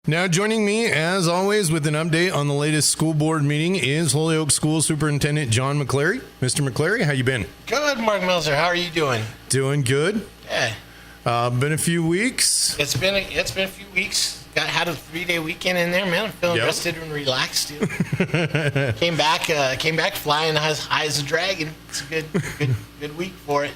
Now joining me, as always, with an update on the latest school board meeting is Holyoke School Superintendent John McCleary. Mr. McCleary, how you been? Good, Marc Melser. How are you doing? Doing good. Yeah. Been a few weeks. It's been a few weeks. Had a 3-day weekend in there, man. I'm feeling rested and relaxed, dude. Came back flying high as a dragon. It's a good week for it.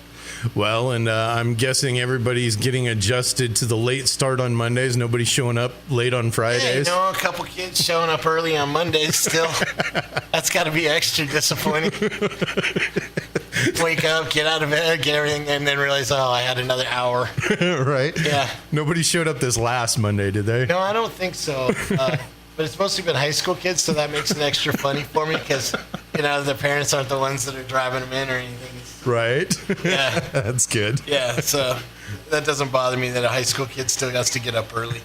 Well, and I'm guessing everybody's getting adjusted to the late start on Mondays. Nobody's showing up late on Fridays. Yeah, a couple kids showing up early on Mondays still. That's got to be extra disappointing. Wake up, get out of bed, get everything, and then realize, I had another hour. Right? Yeah. Nobody showed up this last Monday, did they? No, I don't think so. But it's mostly been high school kids, so that makes it extra funny for me because, the parents aren't the ones that are driving them in or anything. Right? Yeah. That's good. Yeah, so that doesn't bother me that a high school kid still has to get up early.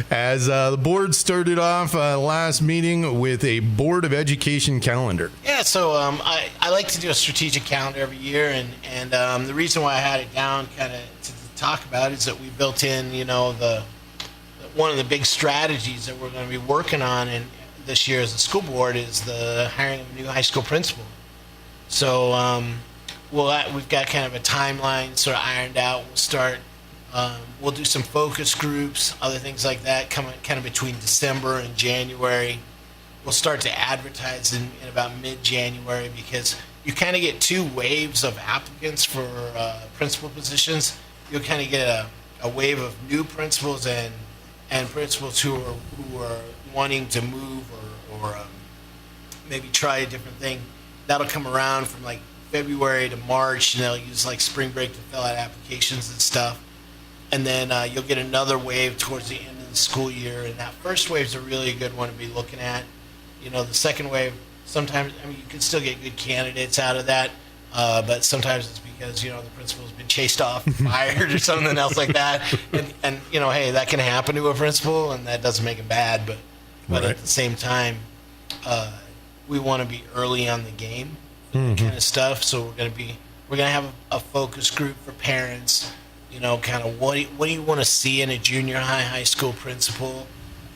As the board started off last meeting with a Board of Education calendar. Yeah, so I like to do a strategic calendar every year, and the reason why I had it down kind of to talk about is that we built in, one of the big strategies that we're going to be working on this year as a school board is the hiring of a new high school principal. So we've got kind of a timeline sort of ironed out. We'll start. We'll do some focus groups, other things like that, kind of between December and January. We'll start to advertise in about mid-January because you kind of get two waves of applicants for principal positions. You'll kind of get a wave of new principals and principals who are wanting to move or maybe try a different thing. That'll come around from like February to March, and they'll use like spring break to fill out applications and stuff. And then you'll get another wave towards the end of the school year, and that first wave is a really good one to be looking at. The second wave, sometimes, you can still get good candidates out of that, but sometimes it's because, the principal's been chased off, fired, or something else like that. And hey, that can happen to a principal, and that doesn't make it bad, but right. At the same time, we want to be early on the game for that kind of stuff. So we're gonna have a focus group for parents. Kind of what do you want to see in a junior high school principal?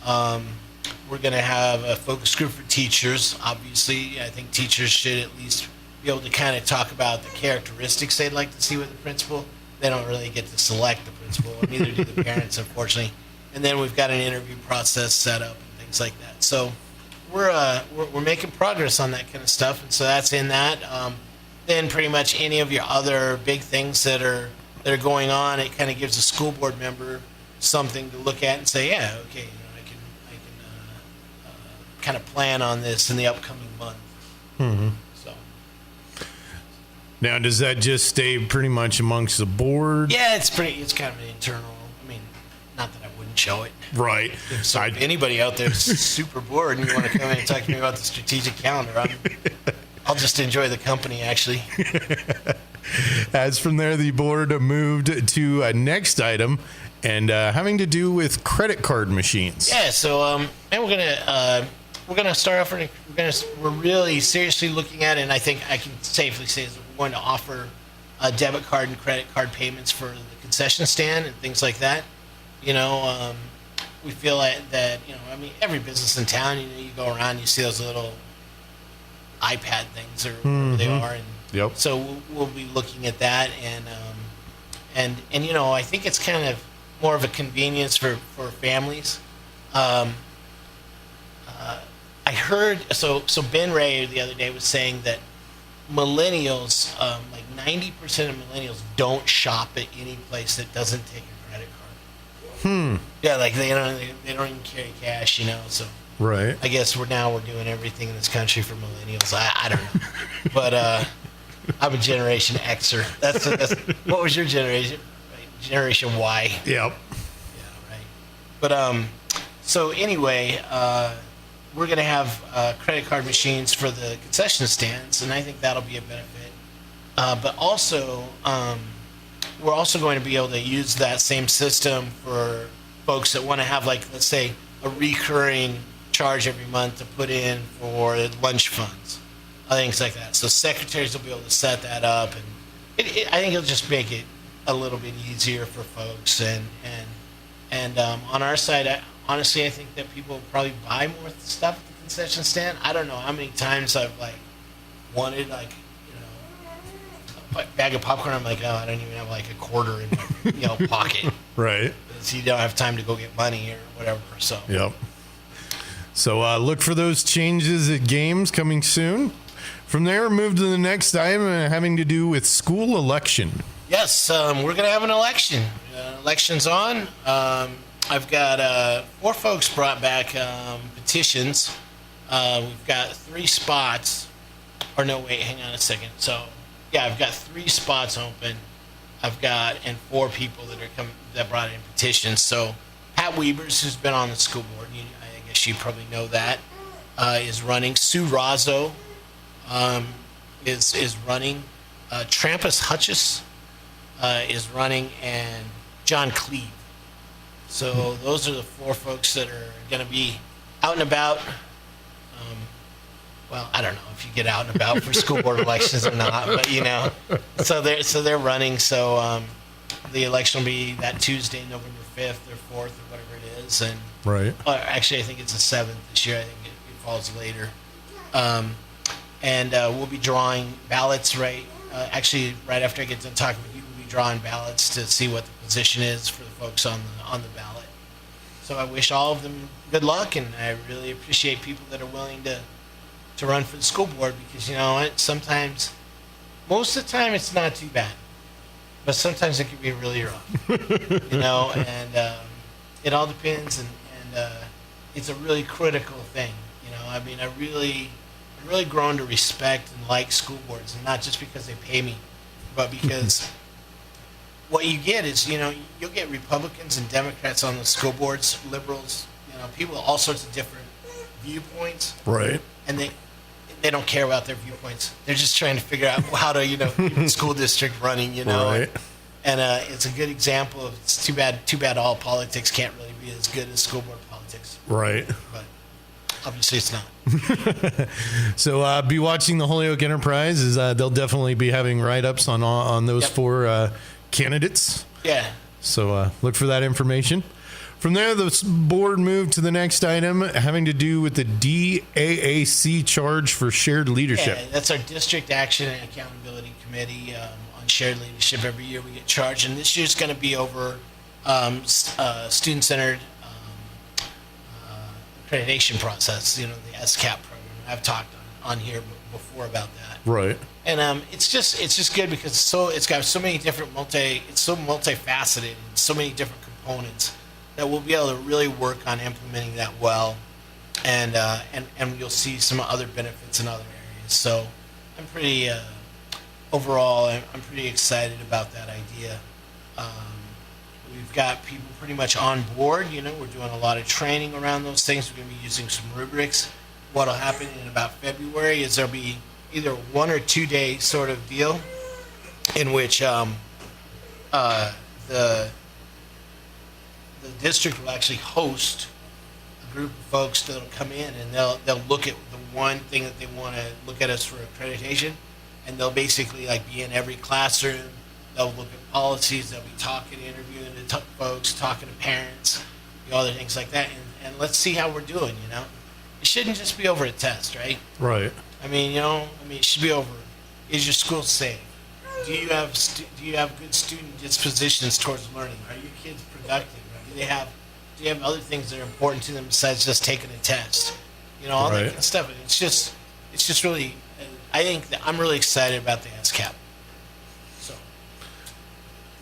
We're gonna have a focus group for teachers. Obviously, I think teachers should at least be able to kind of talk about the characteristics they'd like to see with the principal. They don't really get to select the principal, and neither do the parents, unfortunately. And then we've got an interview process set up and things like that. So we're making progress on that kind of stuff, and so that's in that. Then pretty much any of your other big things that are going on, it kind of gives a school board member something to look at and say, yeah, okay, I can kind of plan on this in the upcoming month. Mm-hmm. So now, does that just stay pretty much amongst the board? yeah, it's kind of an internal. Not that I wouldn't show it. Right. So if anybody out there is super bored and you want to come in and talk to me about the strategic calendar, I'll just enjoy the company, actually. As from there, the board moved to a next item and having to do with credit card machines. Yeah, so and we're gonna start off. We're really seriously looking at it, and I think I can safely say that we're going to offer debit card and credit card payments for the concession stand and things like that. We feel like that, every business in town, you go around, you see those little iPad things or whatever they are. And yep. So we'll be looking at that. And I think it's kind of more of a convenience for families. I heard, so Ben Ray the other day was saying that millennials, like 90% of millennials don't shop at any place that doesn't take a credit card. Yeah, like they don't even carry cash, so right. I guess we're doing everything in this country for millennials. I don't know, but I'm a Generation Xer. That's what was your generation? Right? Generation Y. Yep. Yeah, right. But so anyway, we're gonna have credit card machines for the concession stands, and I think that'll be a benefit. But also, we're also going to be able to use that same system for folks that want to have, like, let's say, a recurring charge every month to put in for lunch funds, things like that. So secretaries will be able to set that up, and I think it'll just make it a little bit easier for folks. And on our side, honestly, I think that people probably buy more stuff at the concession stand. I don't know how many times I've like wanted like a bag of popcorn. I'm like, oh, I don't even have like a quarter in my pocket. Right. So you don't have time to go get money or whatever. So Yep. So look for those changes at games coming soon. From there, move to the next item having to do with school election. yes, we're gonna have an election. Election's on. I've got 4 folks brought back petitions. We've got 3 spots. Or no, wait, hang on a second. So, yeah, I've got 3 spots open. I've got 4 people that brought in petitions. So, Pat Weavers, who's been on the school board, I guess you probably know that, is running. Sue Razzo is running. Trampus Hutchis is running, and John Cleve. So those are the 4 folks that are going to be out and about. Well, I don't know if you get out and about for school board elections or not, but so they're running. So the election will be that Tuesday, November 5th or 4th or whatever it is, and Right. actually I think it's the 7th this year. I think it falls later. And we'll be drawing ballots right after I get done talking with you. We'll be drawing ballots to see what the position is for the folks on the ballot. So I wish all of them good luck, and I really appreciate people that are willing to run for the school board, because sometimes, most of the time it's not too bad, but sometimes it can be really rough. And it all depends, and it's a really critical thing. I mean, I've really grown to respect and like school boards, and not just because they pay me, but because what you get is, you'll get Republicans and Democrats on the school boards, liberals, people with all sorts of different viewpoints, Right. and they don't care about their viewpoints. They're just trying to figure out how to, keep the school district running, Right. And it's a good example of, it's too bad all politics can't really be as good as school board politics. Right. But obviously it's not. So be watching the Holyoke Enterprise. They'll definitely be having write-ups on those Yep. 4 candidates. Yeah. So look for that information. From there, the board moved to the next item having to do with the DAAC charge for shared leadership. Yeah, that's our District Action and Accountability Committee on shared leadership. Every year we get charged, and this year's going to be over student-centered accreditation process, the SCAP program. I've talked on here before about that. Right. And it's just good because it's got so many different it's so multifaceted and so many different components that we'll be able to really work on implementing that well, and you'll see some other benefits in other areas. So I'm pretty overall I'm pretty excited about that idea. We've got people pretty much on board. We're doing a lot of training around those things. We're going to be using some rubrics. What'll happen in about February is there'll be either 1 or 2 day sort of deal in which the district will actually host a group of folks that'll come in, and they'll look at the one thing that they want to look at us for accreditation, and they'll basically be in every classroom. They'll look at policies. They'll be interviewing folks, talking to parents, other things like that, and let's see how we're doing. It shouldn't just be over a test, right? Right. I mean, it should be over. Is your school safe? Do you have good student dispositions towards learning? Are your kids productive? Do you have other things that are important to them besides just taking a test? All that Right. kind of stuff. And it's just really, I think that I'm really excited about the SCAP.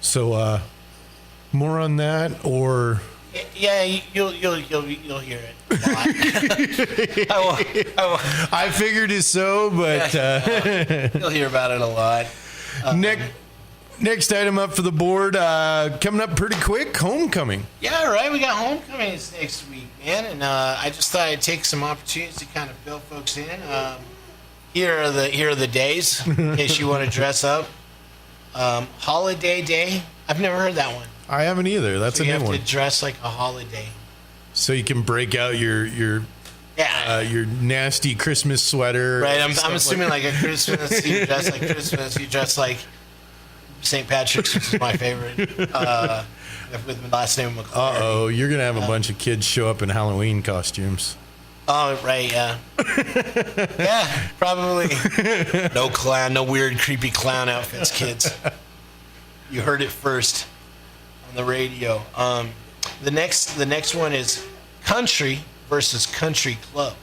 So more on that, or yeah, you'll hear it a lot. I figured it so, but You'll hear about it a lot. next item up for the board coming up pretty quick, homecoming. Yeah, right. We got homecoming next week, man, and I just thought I'd take some opportunities to kind of fill folks in. Here are the days in case you want to dress up. Holiday Day. I've never heard that one. I haven't either. That's So a you new have one. to dress like a holiday. So you can break out your your nasty Christmas sweater. Right. and stuff I'm assuming like a Christmas. You dress like Christmas. You dress like St. Patrick's, which is my favorite. with my last name McCleary. Uh-oh, you're going to have a bunch of kids show up in Halloween costumes. Oh, right, yeah. Yeah, probably. No weird, creepy clown outfits, kids. You heard it first on the radio. The next one is country versus country club.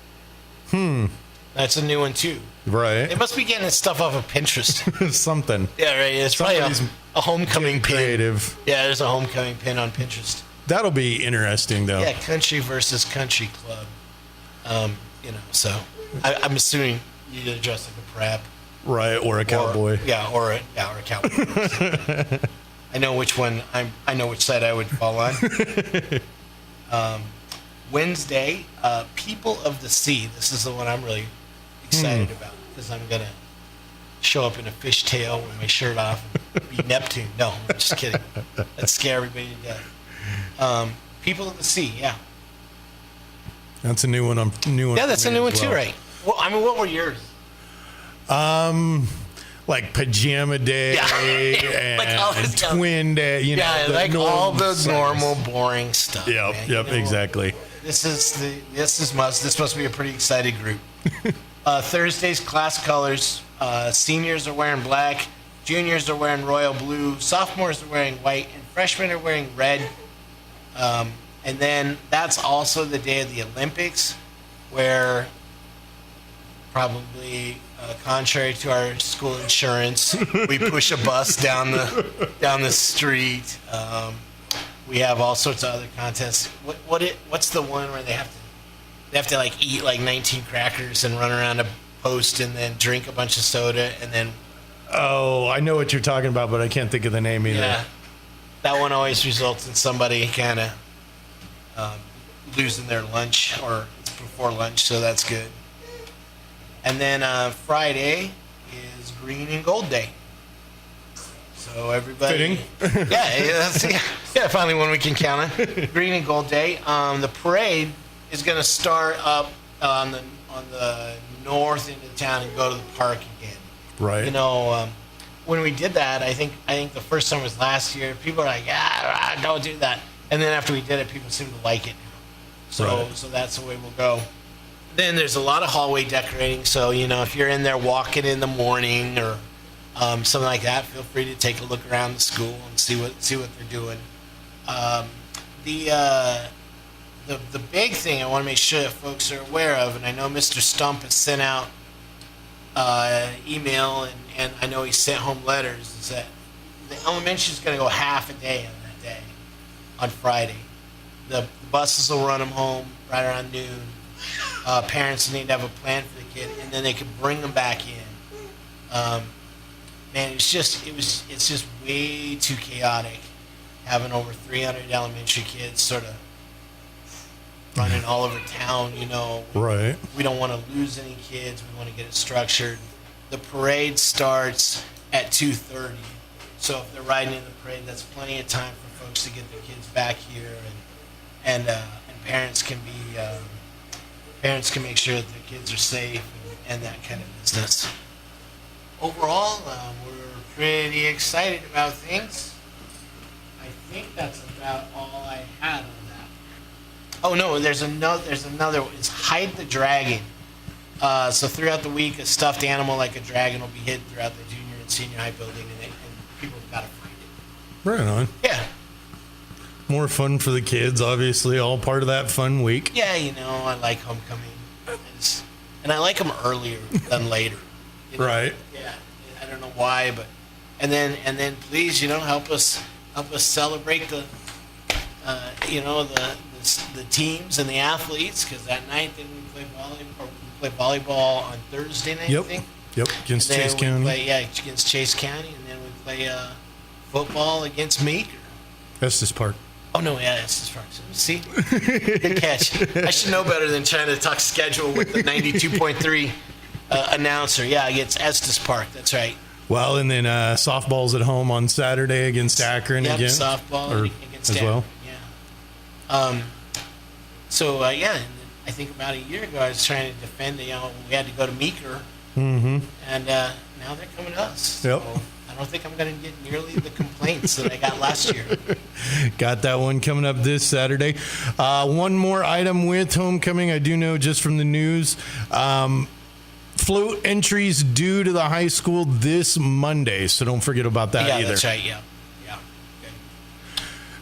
That's a new one, too. Right. They must be getting this stuff off of Pinterest. Something. Yeah, right. It's probably a homecoming pin. Creative. Yeah, there's a homecoming pin on Pinterest. That'll be interesting, though. Yeah, country versus country club. So I'm assuming you either dress like a prep. Right, or a cowboy. Or a cowboy. I know which one. I know which side I would fall on. Wednesday, People of the Sea. This is the one I'm really excited about because I'm gonna show up in a fishtail with my shirt off and be Neptune. No, I'm just kidding. That'd scare everybody to death. People of the Sea. Yeah. That's a new one. Yeah, that's a new one too, right? Well, I mean, what were yours? Like pajama day and twin day. Like all the normal boring stuff. Yep, exactly. This must be a pretty excited group. Thursday's class colors. Seniors are wearing black. Juniors are wearing royal blue. Sophomores are wearing white, and freshmen are wearing red. And then that's also the day of the Olympics, where probably contrary to our school insurance, we push a bus down the street. We have all sorts of other contests. What's the one where they have to like eat like 19 crackers and run around a post and then drink a bunch of soda and then. Oh, I know what you're talking about, but I can't think of the name either. Yeah, that one always results in somebody kind of losing their lunch or it's before lunch, so that's good. And then Friday is Green and Gold Day. So everybody, fitting. yeah, finally one we can count on. Green and Gold Day. The parade is going to start up on the north end of town and go to the park again. Right. When we did that, I think the first time was last year. People are like, don't do that. And then after we did it, people seem to like it now. So that's the way we'll go. Then there's a lot of hallway decorating. So, if you're in there walking in the morning or something like that, feel free to take a look around the school and see what they're doing. The big thing I want to make sure that folks are aware of, and I know Mr. Stump has sent out email and I know he sent home letters, is that the elementary is going to go half a day on that day, on Friday. The buses will run them home right around noon. Parents need to have a plan for the kid, and then they can bring them back in. Man, it's just way too chaotic having over 300 elementary kids sort of running all over town. Right. We don't want to lose any kids. We want to get it structured. The parade starts at 2:30, so if they're riding in the parade, that's plenty of time for folks to get their kids back here, and parents can make sure that their kids are safe and that kind of business. Overall, we're pretty excited about things. I think that's about all I had on that. Oh no, there's another. It's Hide the Dragon. So throughout the week, a stuffed animal like a dragon will be hidden throughout the junior and senior high building, and people have got to find it. Right on. Yeah. More fun for the kids, obviously, all part of that fun week. Yeah, I like homecoming, and I like them earlier than later. Right. Yeah. I don't know why, but and then please, help us celebrate the teams and the athletes, because that night then we play volleyball on Thursday night. Yep. I think. Yep. Against Chase County. Against Chase County, and then we play football against Meeker. Estes Park. Oh no, yeah, Estes Park. See, good catch. I should know better than trying to talk schedule with the 92.3 announcer. Yeah, against Estes Park. That's right. Well, and then softball's at home on Saturday against Akron again. Softball against as Akron. well. Yeah. So and I think about a year ago I was trying to defend. We had to go to Meeker, mm-hmm. and now they're coming to us. Yep. So I don't think I'm going to get nearly the complaints that I got last year. Got that one coming up this Saturday. One more item with homecoming. I do know just from the news, float entries due to the high school this Monday, so don't forget about that either. That's right. Yeah. Good.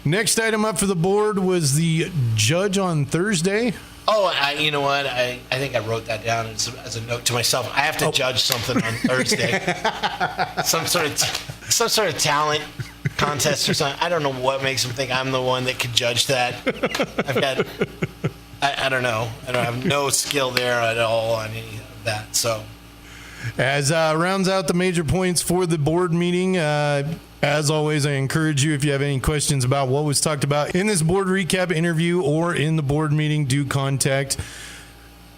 Next item up for the board was the judge on Thursday. Oh, you know what? I think I wrote that down as a note to myself. I have to judge something on Thursday. some sort of talent contest or something. I don't know what makes them think I'm the one that could judge that. I don't know. I don't have no skill there at all on any of that. So, as rounds out the major points for the board meeting, as always, I encourage you, if you have any questions about what was talked about in this board recap interview or in the board meeting, do contact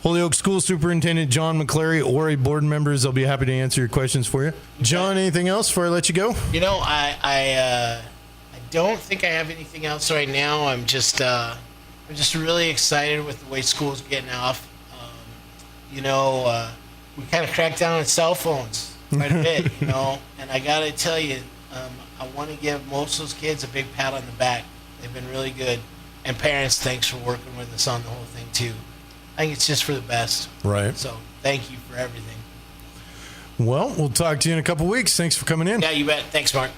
Holyoke School Superintendent John McCleary or a board members. They'll be happy to answer your questions for you. John, anything else before I let you go? You know, I don't think I have anything else right now. I'm just really excited with the way school's getting off. We kind of cracked down on cell phones quite a bit, and I got to tell you, I want to give most of those kids a big pat on the back. They've been really good. And parents, thanks for working with us on the whole thing, too. I think it's just for the best. Right. So thank you for everything. Well, we'll talk to you in a couple weeks. Thanks for coming in. Yeah, you bet. Thanks, Mark.